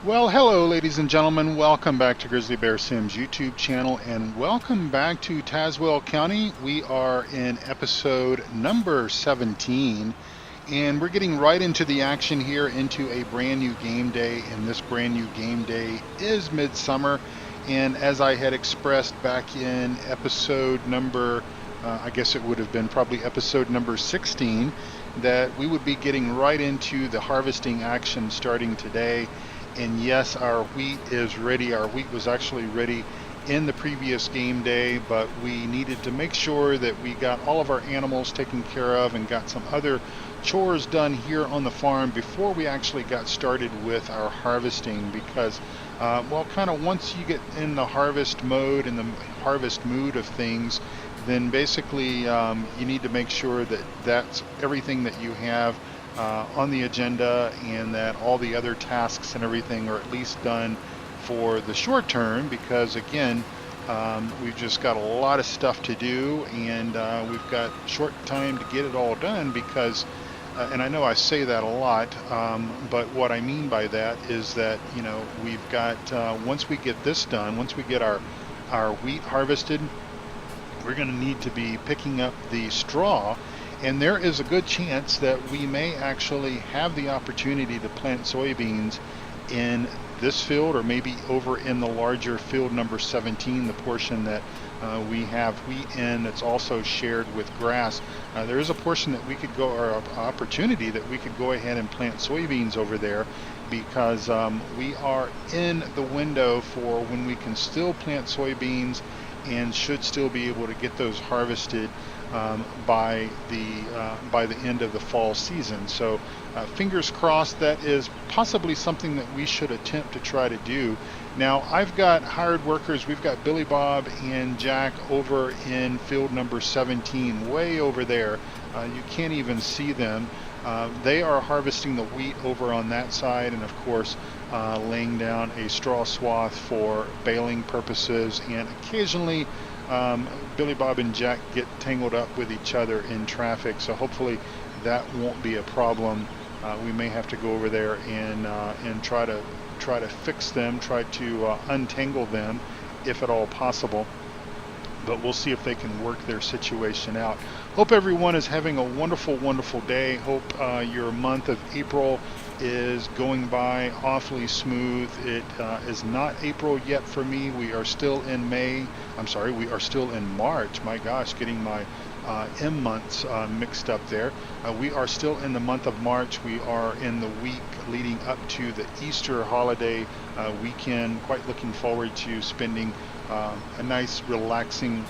Well, hello, ladies and gentlemen. Welcome back to Grizzly Bear Sims YouTube channel, and welcome back to Tazewell County. We are in episode number 17, and we're getting right into the action here, into a brand new game day. And this brand new game day is Midsummer. And as I had expressed back in episode number, I guess it would have been probably episode number 16, that we would be getting right into the harvesting action starting today. And yes, our wheat is ready. Our wheat was actually ready in the previous game day, but we needed to make sure that we got all of our animals taken care of and got some other chores done here on the farm before we actually got started with our harvesting. Because well, kind of once you get in the harvest mode and the harvest mood of things, then basically you need to make sure that that's everything that you have on the agenda, and that all the other tasks and everything are at least done for the short term. Because again, we've just got a lot of stuff to do, and we've got short time to get it all done. Because and I know I say that a lot, but what I mean by that is that, you know, we've got once we get this done, once we get our wheat harvested, we're going to need to be picking up the straw. And there is a good chance that we may actually have the opportunity to plant soybeans in this field, or maybe over in the larger field number 17, the portion that we have wheat in that's also shared with grass. There is a portion that we could go, or an opportunity that we could go ahead and plant soybeans over there, because we are in the window for when we can still plant soybeans and should still be able to get those harvested by the end of the fall season. So fingers crossed. That is possibly something that we should attempt to try to do. Now, I've got hired workers. We've got Billy Bob and Jack over in field number 17, way over there. You can't even see them. They are harvesting the wheat over on that side, and of course laying down a straw swath for baling purposes. And occasionally Billy Bob and Jack get tangled up with each other in traffic, so hopefully that won't be a problem. We may have to go over there and try to fix them, try to untangle them if at all possible. But we'll see if they can work their situation out. Hope everyone is having a wonderful, wonderful day. Hope your month of April is going by awfully smooth. It is not April yet for me. We are still in May. I'm sorry, we are still in March. My gosh, getting my M months mixed up there. We are still in the month of March. We are in the week leading up to the Easter holiday weekend. Quite looking forward to spending a nice, relaxing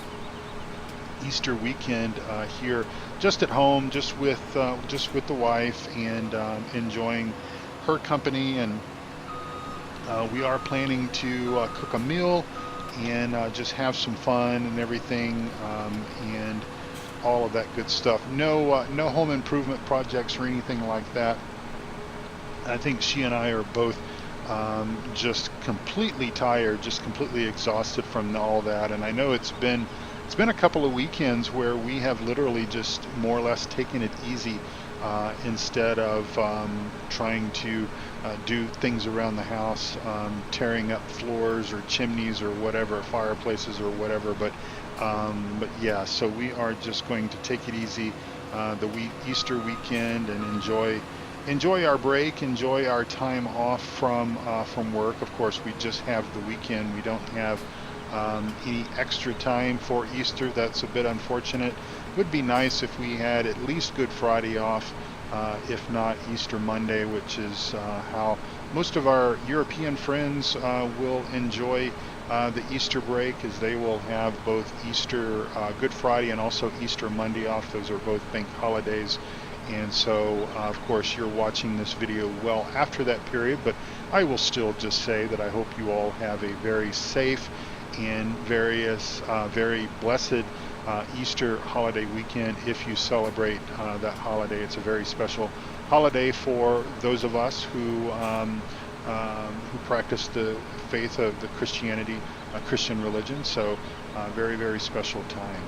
Easter weekend here, just at home, just with the wife, and enjoying her company. And we are planning to cook a meal and just have some fun and everything, and all of that good stuff. No home improvement projects or anything like that. I think she and I are both just completely tired, just completely exhausted from all that. And I know it's been a couple of weekends where we have literally just more or less taken it easy, instead of trying to do things around the house, tearing up floors or chimneys or whatever, fireplaces or whatever. But yeah, so we are just going to take it easy the Easter weekend, and enjoy our break, enjoy our time off from work. Of course, we just have the weekend. We don't have any extra time for Easter. That's a bit unfortunate. It would be nice if we had at least Good Friday off, if not Easter Monday, which is how most of our European friends will enjoy the Easter break, as they will have both Easter Good Friday and also Easter Monday off. Those are both bank holidays. And so, of course, you're watching this video well after that period, but I will still just say that I hope you all have a very safe and very blessed Easter holiday weekend if you celebrate that holiday. It's a very special holiday for those of us who practice the faith of the Christian religion. So very, very special time.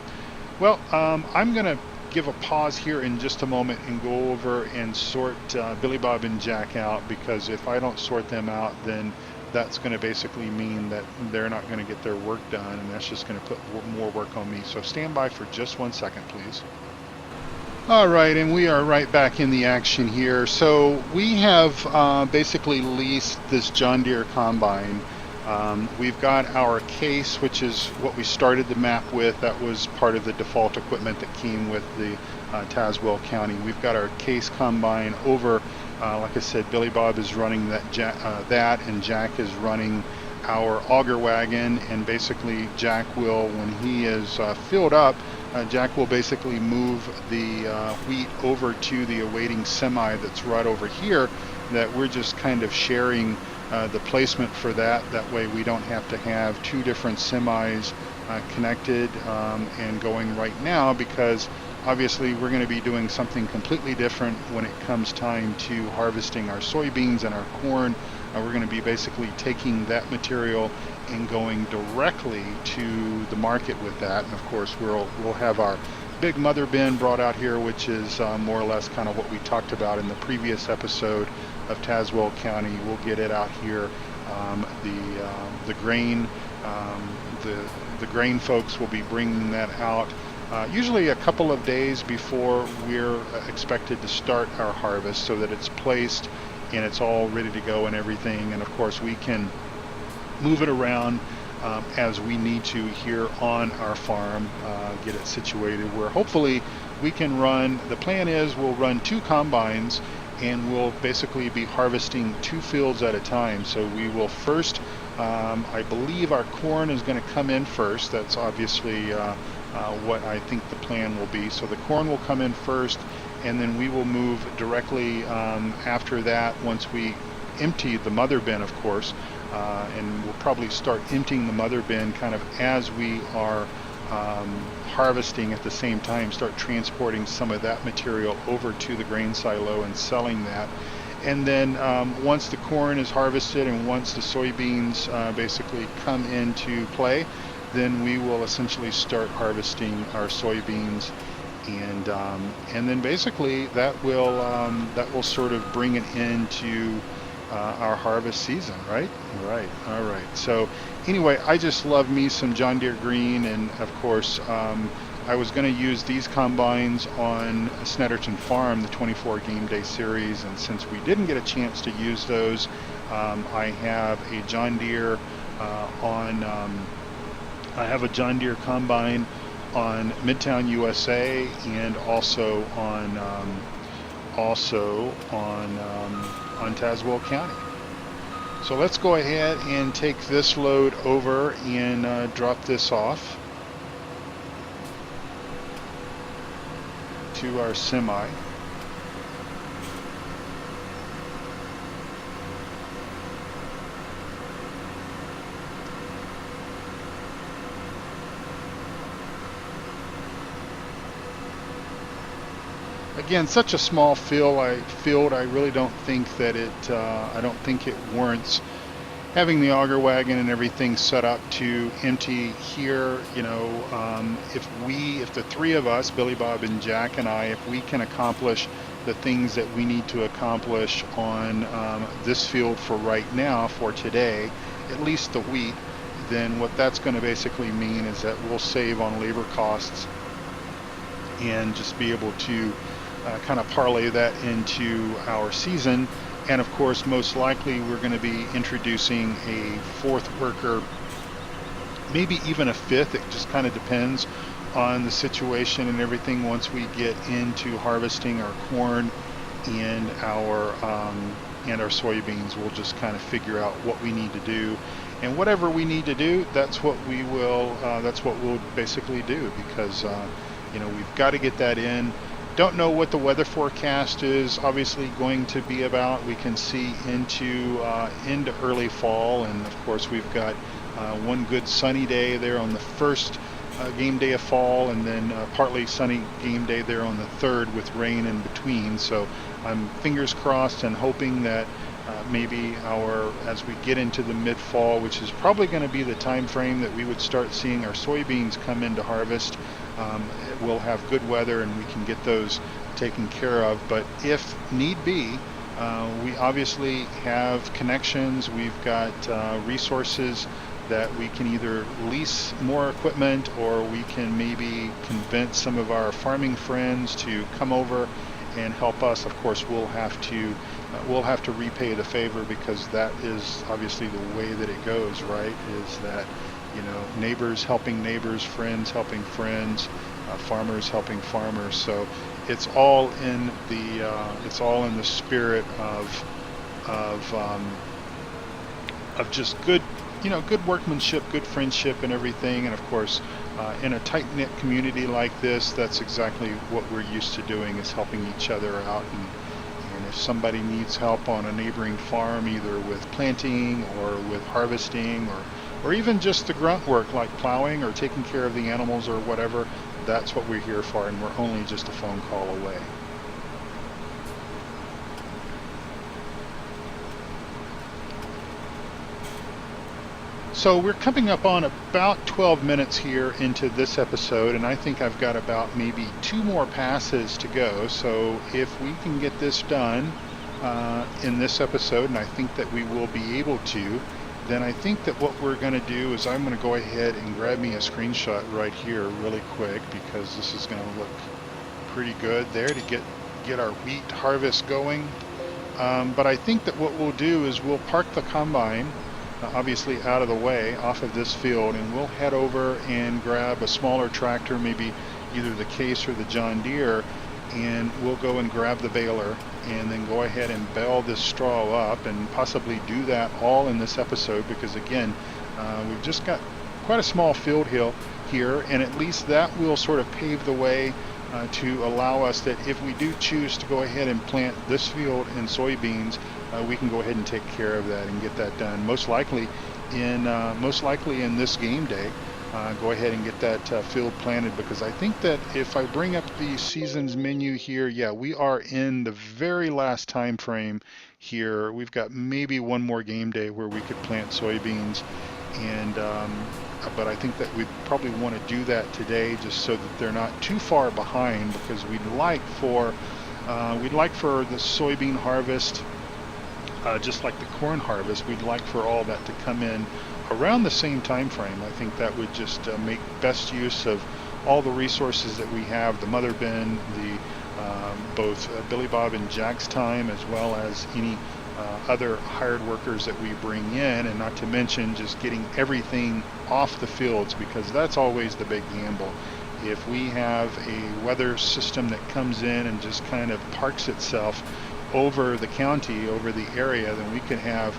Well, I'm going to give a pause here in just a moment and go over and sort Billy Bob and Jack out, because if I don't sort them out, then that's going to basically mean that they're not going to get their work done, and that's just going to put more work on me. So stand by for just 1 second, please. All right, and we are right back in the action here. So we have basically leased this John Deere combine. We've got our case, which is what we started the map with. That was part of the default equipment that came with the Tazewell County. We've got our case combine over. Like I said, Billy Bob is running that, and Jack is running our auger wagon. And basically, Jack will, when he is filled up, Jack will basically move the wheat over to the awaiting semi that's right over here, that we're just kind of sharing the placement for that. That way we don't have to have two different semis connected and going right now, because obviously we're going to be doing something completely different when it comes time to harvesting our soybeans and our corn. We're going to be basically taking that material and going directly to the market with that. And of course we'll have our big mother bin brought out here, which is more or less kind of what we talked about in the previous episode of Tazewell County. We'll get it out here. The grain, the grain folks will be bringing that out usually a couple of days before we're expected to start our harvest, so that it's placed and it's all ready to go and everything. And of course we can move it around as we need to here on our farm, get it situated where hopefully we can run. The plan is we'll run 2 combines, and we'll basically be harvesting 2 fields at a time. So we will first, I believe our corn is going to come in first. That's obviously what I think the plan will be. So the corn will come in first, and then we will move directly after that, once we empty the mother bin, of course, and we'll probably start emptying the mother bin kind of as we are harvesting at the same time, start transporting some of that material over to the grain silo and selling that. And then once the corn is harvested and once the soybeans basically come into play, then we will essentially start harvesting our soybeans, and then basically that will sort of bring it into our harvest season, right? All right. So anyway, I just love me some John Deere green, and of course I was going to use these combines on Snetterton Farm, the 24 game day series, and since we didn't get a chance to use those, I have a John Deere I have a John Deere combine on Midtown USA, and also on Tazewell County. So let's go ahead and take this load over and drop this off to our semi. Again, such a small field. I really don't think that I don't think it warrants having the auger wagon and everything set up to empty here. You know, if the 3 of us, Billy Bob and Jack and I, if we can accomplish the things that we need to accomplish on this field for right now, for today, at least the wheat, then what that's going to basically mean is that we'll save on labor costs and just be able to kind of parlay that into our season. And of course, most likely we're going to be introducing a 4th worker, maybe even a 5th. It just kind of depends on the situation and everything. Once we get into harvesting our corn and our soybeans, we'll just kind of figure out what we need to do, and whatever we need to do, that's what we will. That's what we'll basically do, because you know, we've got to get that in. Don't know what the weather forecast is obviously going to be about. We can see into early fall, and of course we've got one good sunny day there on the 1st game day of fall, and then partly sunny game day there on the 3rd with rain in between. So I'm fingers crossed and hoping that maybe as we get into the mid-fall, which is probably going to be the time frame that we would start seeing our soybeans come into harvest. We'll have good weather and we can get those taken care of. But if need be, we obviously have connections. We've got resources that we can either lease more equipment, or we can maybe convince some of our farming friends to come over and help us. Of course, we'll have to repay the favor, because that is obviously the way that it goes, right? Is that, you know, neighbors helping neighbors, friends helping friends, farmers helping farmers. So it's all in the spirit of just good, you know, good workmanship, good friendship and everything. And of course, in a tight-knit community like this, that's exactly what we're used to doing, is helping each other out. And if somebody needs help on a neighboring farm, either with planting or with harvesting, or even just the grunt work like plowing or taking care of the animals or whatever, that's what we're here for, and we're only just a phone call away. So we're coming up on about 12 minutes here into this episode, and I think I've got about maybe 2 more passes to go. So if we can get this done in this episode, and I think that we will be able to, then I think that what we're going to do is I'm going to go ahead and grab me a screenshot right here really quick, because this is going to look pretty good there to get our wheat harvest going. But I think that what we'll do is we'll park the combine obviously out of the way off of this field, and we'll head over and grab a smaller tractor, maybe either the Case or the John Deere, and we'll go and grab the baler and then go ahead and bale this straw up, and possibly do that all in this episode, because again, we've just got quite a small field hill here, and at least that will sort of pave the way to allow us that if we do choose to go ahead and plant this field in soybeans, we can go ahead and take care of that and get that done. Most likely in this game day, go ahead and get that field planted, because I think that if I bring up the seasons menu here, yeah, we are in the very last time frame here. We've got maybe one more game day where we could plant soybeans, and but I think that we'd probably want to do that today, just so that they're not too far behind, because we'd like for the soybean harvest, just like the corn harvest, we'd like for all that to come in around the same time frame. I think that would just make best use of all the resources that we have, the mother bin, the both Billy Bob and Jack's time, as well as any other hired workers that we bring in, and not to mention just getting everything off the fields, because that's always the big gamble. If we have a weather system that comes in and just kind of parks itself over the county, over the area, then we could have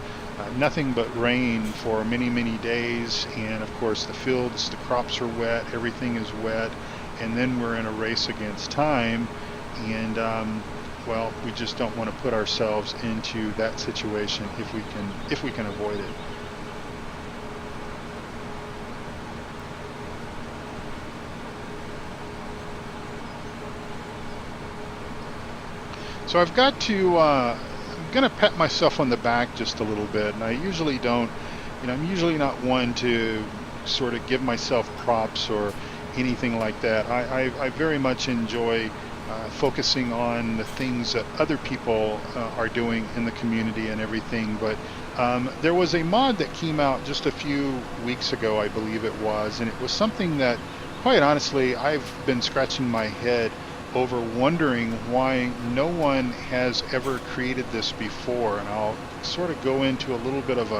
nothing but rain for many, many days. And of course the fields, the crops are wet, everything is wet, and then we're in a race against time. And well, we just don't want to put ourselves into that situation if we can avoid it. So I've got to, I'm going to pat myself on the back just a little bit, and I usually don't, you know, I'm usually not one to sort of give myself props or anything like that. I very much enjoy focusing on the things that other people are doing in the community and everything. But there was a mod that came out just a few weeks ago, I believe it was, and it was something that, quite honestly, I've been scratching my head over, wondering why no one has ever created this before. And I'll sort of go into a little bit of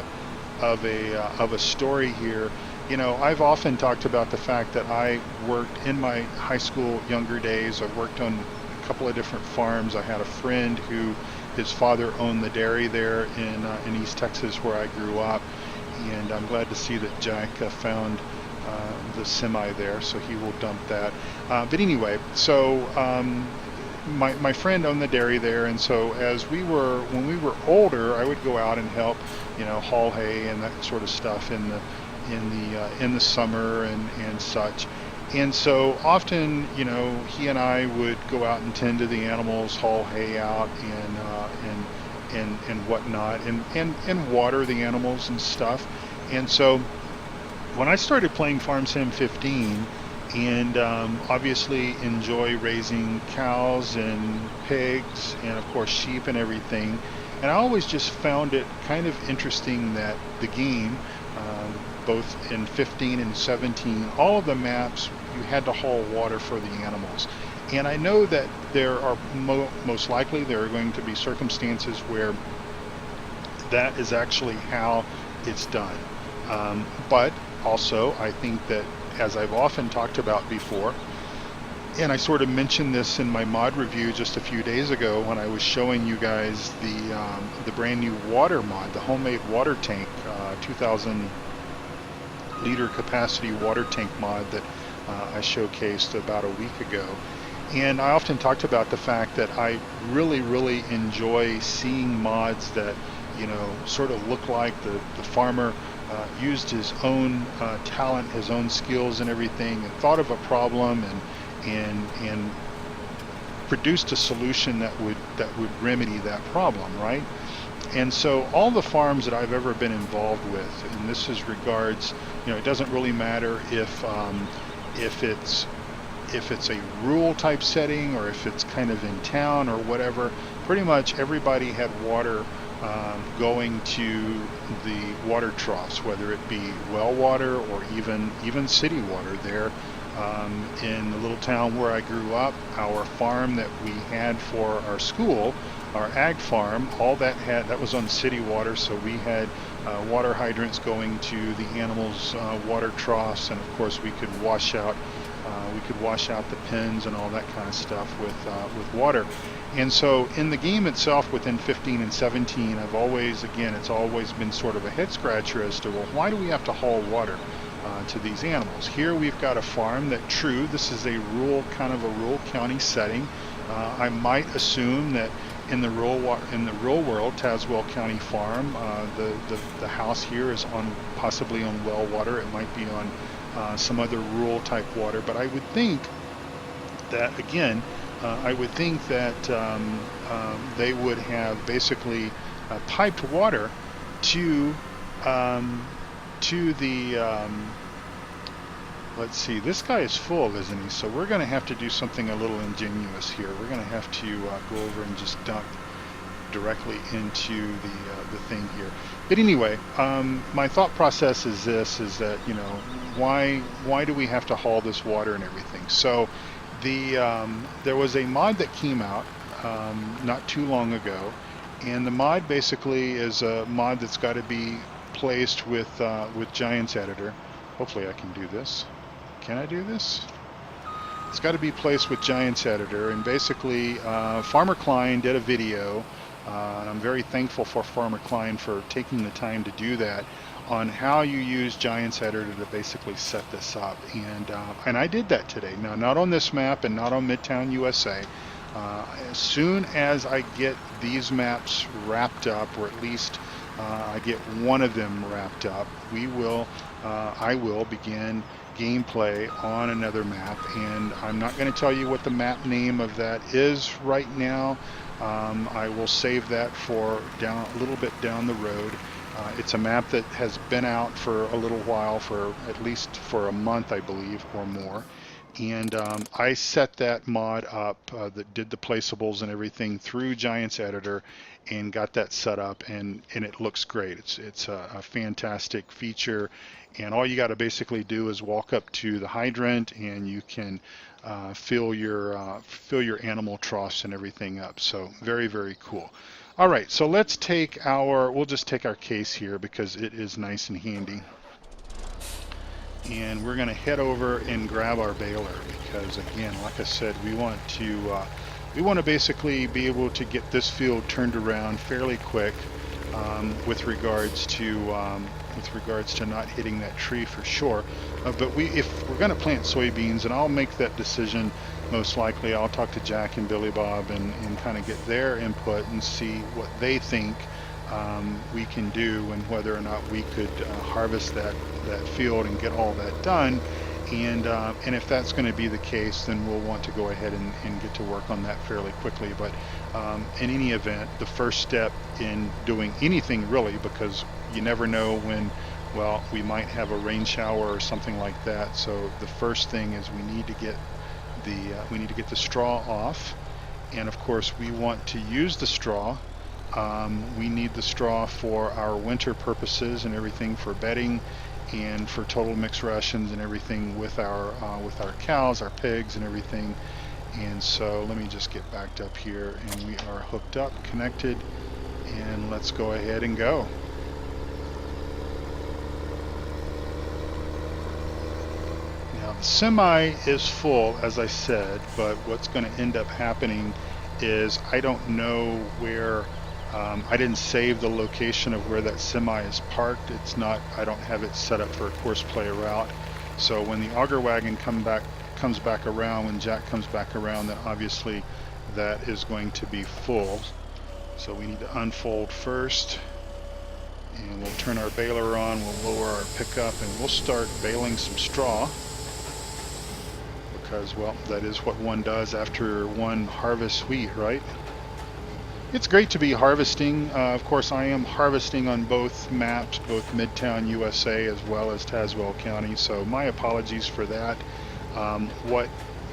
a story here. You know, I've often talked about the fact that I worked in my high school younger days. I worked on a couple of different farms. I had a friend who, his father owned the dairy there in East Texas where I grew up, and I'm glad to see that Jack found the semi there, so he will dump that. But anyway, so my friend owned the dairy there, and so when we were older, I would go out and help, you know, haul hay and that sort of stuff in the summer and such. And so often, you know, he and I would go out and tend to the animals, haul hay out, and whatnot, and water the animals and stuff. And so when I started playing Farm Sim 15, and obviously enjoy raising cows and pigs and of course sheep and everything, and I always just found it kind of interesting that the game, both in 15 and 17, all of the maps you had to haul water for the animals. And I know that there are most likely there are going to be circumstances where that is actually how it's done. But also, I think that, as I've often talked about before, and I sort of mentioned this in my mod review just a few days ago when I was showing you guys the brand new water mod, the homemade water tank, 2,000 liter capacity water tank mod that I showcased about a week ago. And I often talked about the fact that I really enjoy seeing mods that, you know, sort of look like the farmer used his own talent, his own skills and everything, and thought of a problem and produced a solution that would remedy that problem, right? And so all the farms that I've ever been involved with, and this is regards, you know, it doesn't really matter if it's a rural type setting or if it's kind of in town or whatever, pretty much everybody had water going to the water troughs, whether it be well water or even city water. There in the little town where I grew up, our farm that we had for our school, our ag farm, all that was on city water, so we had water hydrants going to the animals' water troughs, and of course we could wash out the pens and all that kind of stuff with water. And so in the game itself, within 15 and 17, it's always been sort of a head scratcher as to, well, why do we have to haul water to these animals? Here we've got a farm that, true, this is a rural county setting. I might assume that in the rural world, Tazewell County farm, the house here is possibly on well water. It might be on some other rural type water, but I would think that, again, they would have basically piped water to the let's see, this guy is full, isn't he? So we're going to have to do something a little ingenious here. We're going to have to go over and just dump directly into the thing here. But anyway, my thought process is that, you know, why do we have to haul this water and everything? So there was a mod that came out not too long ago, and the mod basically is a mod that's got to be placed with Giants Editor. Hopefully I can do this. Can I do this? It's got to be placed with Giants Editor, and basically Farmer Klein did a video, and I'm very thankful for Farmer Klein for taking the time to do that, on how you use Giants Editor to basically set this up. And I did that today. Now, not on this map and not on Midtown USA. As soon as I get these maps wrapped up, or at least I get one of them wrapped up, I will begin gameplay on another map, and I'm not going to tell you what the map name of that is right now. I will save that for a little bit down the road. It's a map that has been out for a little while, for at least for a month, I believe, or more. And I set that mod up, that did the placeables and everything, through Giants Editor, and got that set up, and it looks great. It's a fantastic feature, and all you got to basically do is walk up to the hydrant, and you can fill your animal troughs and everything up. So very cool. All right, so we'll just take our case here because it is nice and handy. And we're going to head over and grab our baler because, again, like I said, we want to basically be able to get this field turned around fairly quick, with regards to not hitting that tree for sure. But if we're going to plant soybeans, and I'll make that decision most likely, I'll talk to Jack and Billy Bob and kind of get their input and see what they think we can do, and whether or not we could harvest that field and get all that done. And if that's going to be the case, then we'll want to go ahead and get to work on that fairly quickly. But in any event, the first step in doing anything really, because you never know when, well, we might have a rain shower or something like that. So the first thing is we need to get the straw off, and of course we want to use the straw. We need the straw for our winter purposes and everything, for bedding and for total mixed rations and everything with our cows, our pigs and everything. And so let me just get backed up here, and we are hooked up, connected, and let's go ahead and go. Now the semi is full, as I said, but what's going to end up happening is I don't know where, I didn't save the location of where that semi is parked. It's not, I don't have it set up for a course play route. So when the auger wagon comes back around, when Jack comes back around, then obviously that is going to be full. So we need to unfold first, and we'll turn our baler on, we'll lower our pickup, and we'll start baling some straw. Because, well, that is what one does after one harvests wheat, right? It's great to be harvesting. Of course, I am harvesting on both maps, both Midtown USA as well as Tazewell County, so my apologies for that.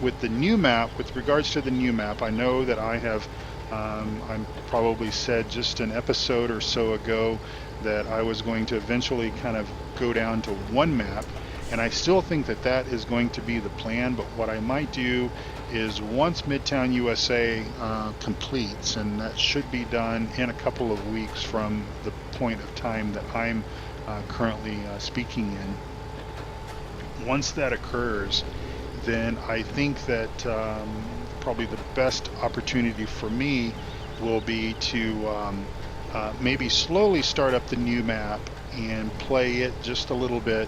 With the new map, with regards to the new map, I know that I have, I probably said just an episode or so ago that I was going to eventually kind of go down to one map. And I still think that that is going to be the plan, but what I might do is once Midtown USA completes, and that should be done in a couple of weeks from the point of time that I'm currently speaking in. Once that occurs, then I think that probably the best opportunity for me will be to maybe slowly start up the new map and play it just a little bit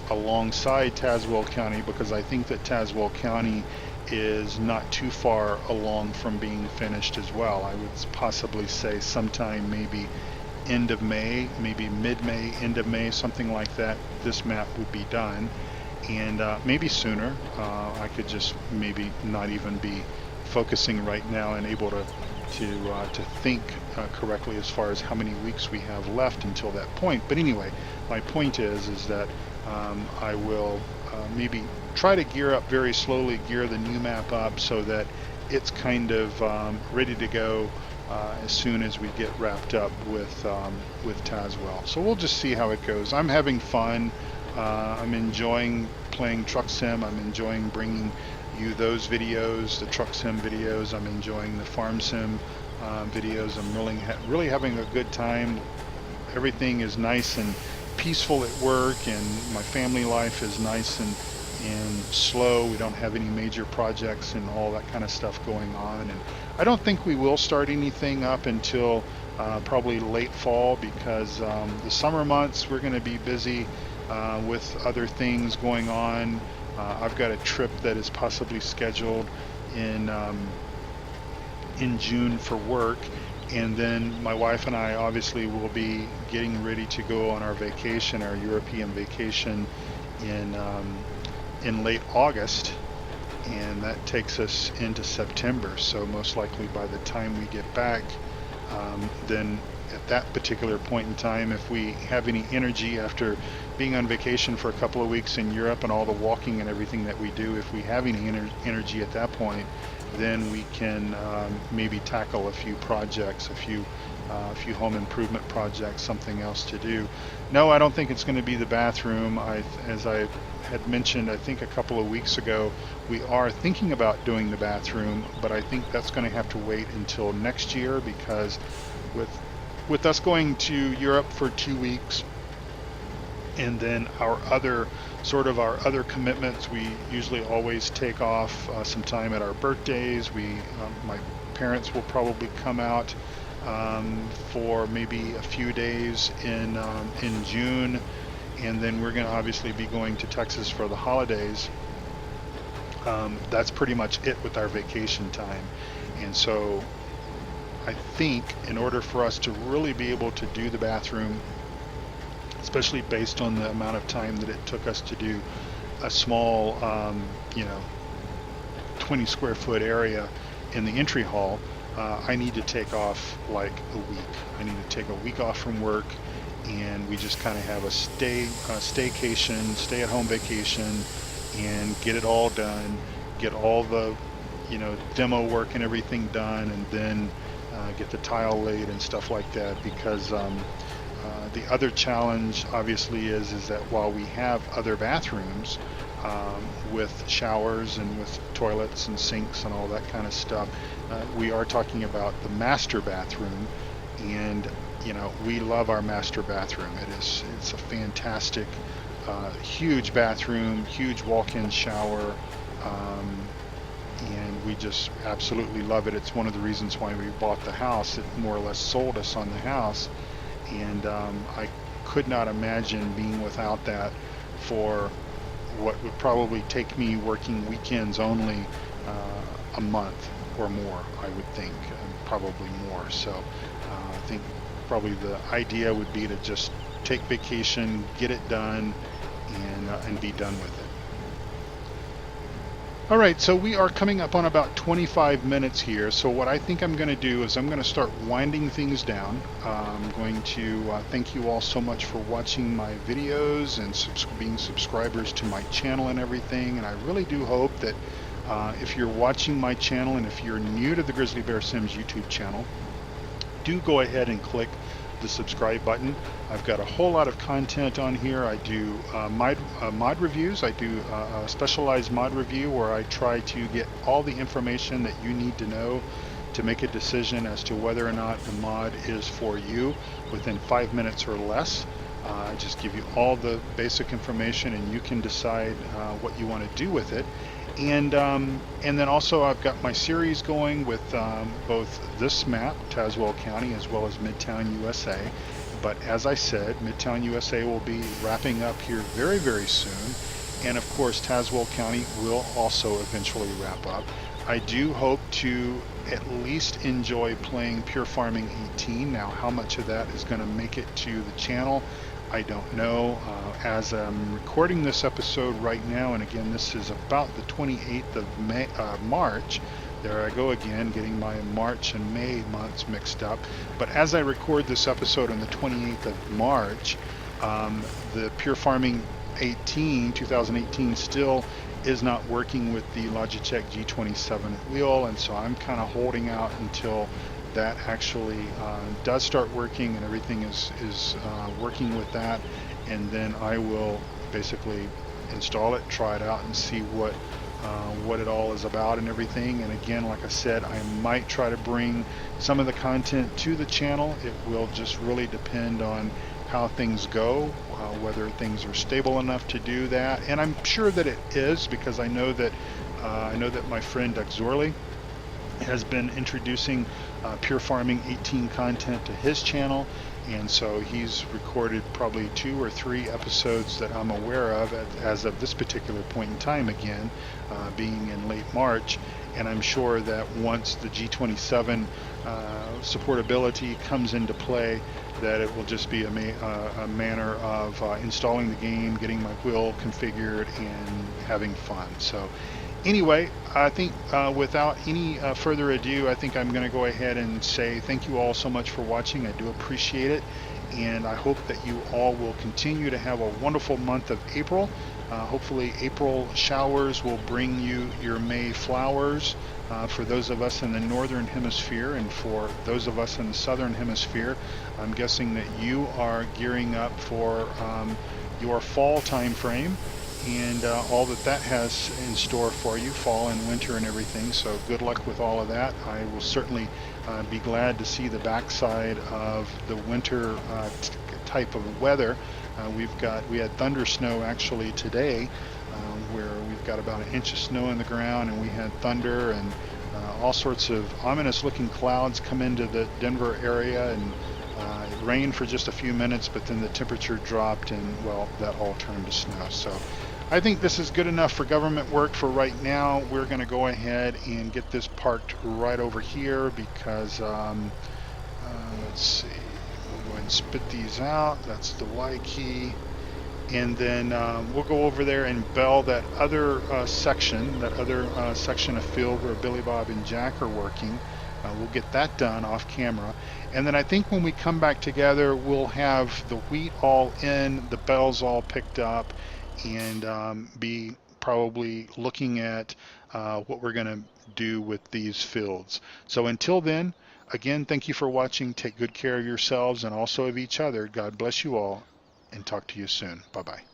alongside Tazewell County, because I think that Tazewell County is not too far along from being finished as well. I would possibly say sometime maybe end of May, maybe mid-May, end of May, something like that, this map would be done. And maybe sooner. I could just maybe not even be focusing right now and able to think correctly as far as how many weeks we have left until that point. But anyway, my point is that I will maybe try to gear up very slowly, gear the new map up so that it's kind of ready to go as soon as we get wrapped up with Tazewell. So we'll just see how it goes. I'm having fun. I'm enjoying playing Truck Sim. I'm enjoying bringing you those videos, the Truck Sim videos. I'm enjoying the Farm Sim videos. I'm really having a good time. Everything is nice and peaceful at work, and my family life is nice and slow. We don't have any major projects and all that kind of stuff going on, and I don't think we will start anything up until probably late fall, because the summer months we're going to be busy with other things going on. I've got a trip that is possibly scheduled in June for work, and then my wife and I obviously will be getting ready to go on our vacation, our European vacation, in late August, and that takes us into September. So most likely by the time we get back, then at that particular point in time, if we have any energy after being on vacation for a couple of weeks in Europe and all the walking and everything that we do, if we have any energy at that point, then we can maybe tackle a few projects, a few home improvement projects, something else to do. No, I don't think it's going to be the bathroom. As I had mentioned, I think a couple of weeks ago, we are thinking about doing the bathroom, but I think that's going to have to wait until next year, because with us going to Europe for 2 weeks, and then our other commitments, we usually always take off some time at our birthdays. My parents will probably come out for maybe a few days in June, and then we're going to obviously be going to Texas for the holidays. That's pretty much it with our vacation time. And so I think in order for us to really be able to do the bathroom, especially based on the amount of time that it took us to do a small, you know, 20 square foot area in the entry hall, I need to take off like a week. I need to take a week off from work, and we just kind of have a staycation, stay at home vacation, and get it all done, get all the, you know, demo work and everything done, and then get the tile laid and stuff like that. Because the other challenge obviously is that while we have other bathrooms with showers and with toilets and sinks and all that kind of stuff, we are talking about the master bathroom. And you know, we love our master bathroom. It's a fantastic, huge bathroom, huge walk-in shower, and we just absolutely love it. It's one of the reasons why we bought the house. It more or less sold us on the house, and I could not imagine being without that for what would probably take me working weekends only a month or more, I would think, probably more. So I think probably the idea would be to just take vacation, get it done, and be done with it. All right, so we are coming up on about 25 minutes here. So what I think I'm going to do is I'm going to start winding things down. I'm going to thank you all so much for watching my videos and being subscribers to my channel and everything. And I really do hope that if you're watching my channel and if you're new to the Grizzly Bear Sims YouTube channel, do go ahead and click the subscribe button. I've got a whole lot of content on here. I do mod reviews. I do a specialized mod review where I try to get all the information that you need to know to make a decision as to whether or not the mod is for you within 5 minutes or less. I just give you all the basic information, and you can decide what you want to do with it. And then also I've got my series going with both this map, Tazewell County, as well as Midtown USA. But as I said, Midtown USA will be wrapping up here very, very soon. And of course, Tazewell County will also eventually wrap up. I do hope to at least enjoy playing Pure Farming 18. Now, how much of that is going to make it to the channel, I don't know. As I'm recording this episode right now, and again, this is about the 28th of March. There I go again, getting my March and May months mixed up. But as I record this episode on the 28th of March, the Pure Farming 2018 still is not working with the Logitech G27 wheel, and so I'm kind of holding out until that actually does start working and everything is working with that, and then I will basically install it, try it out, and see what it all is about and everything. And again, like I said, I might try to bring some of the content to the channel. It will just really depend on how things go, whether things are stable enough to do that. And I'm sure that it is, because I know that my friend Duckzorly has been introducing Pure Farming 18 content to his channel, and so he's recorded probably 2 or 3 episodes that I'm aware of as of this particular point in time, again being in late March. And I'm sure that once the G27 supportability comes into play, that it will just be a manner of installing the game, getting my wheel configured, and having fun. So anyway, I think without any further ado, I think I'm going to go ahead and say thank you all so much for watching. I do appreciate it, and I hope that you all will continue to have a wonderful month of April. Hopefully April showers will bring you your May flowers for those of us in the northern hemisphere, and for those of us in the southern hemisphere, I'm guessing that you are gearing up for your fall time frame, and all that has in store for you, fall and winter and everything. So good luck with all of that. I will certainly be glad to see the backside of the winter type of weather. We had thunder snow actually today, where we've got about 1 inch of snow in the ground, and we had thunder and all sorts of ominous looking clouds come into the Denver area, and it rained for just a few minutes, but then the temperature dropped, and well, that all turned to snow. So I think this is good enough for government work for right now. We're going to go ahead and get this parked right over here, because let's see, we'll go ahead and spit these out. That's the Y key, and then we'll go over there and bell that other section of field where Billy Bob and Jack are working. We'll get that done off camera, and then I think when we come back together, we'll have the wheat all in, the bells all picked up, and be probably looking at what we're going to do with these fields. So until then, again, thank you for watching. Take good care of yourselves and also of each other. God bless you all, and talk to you soon. Bye-bye.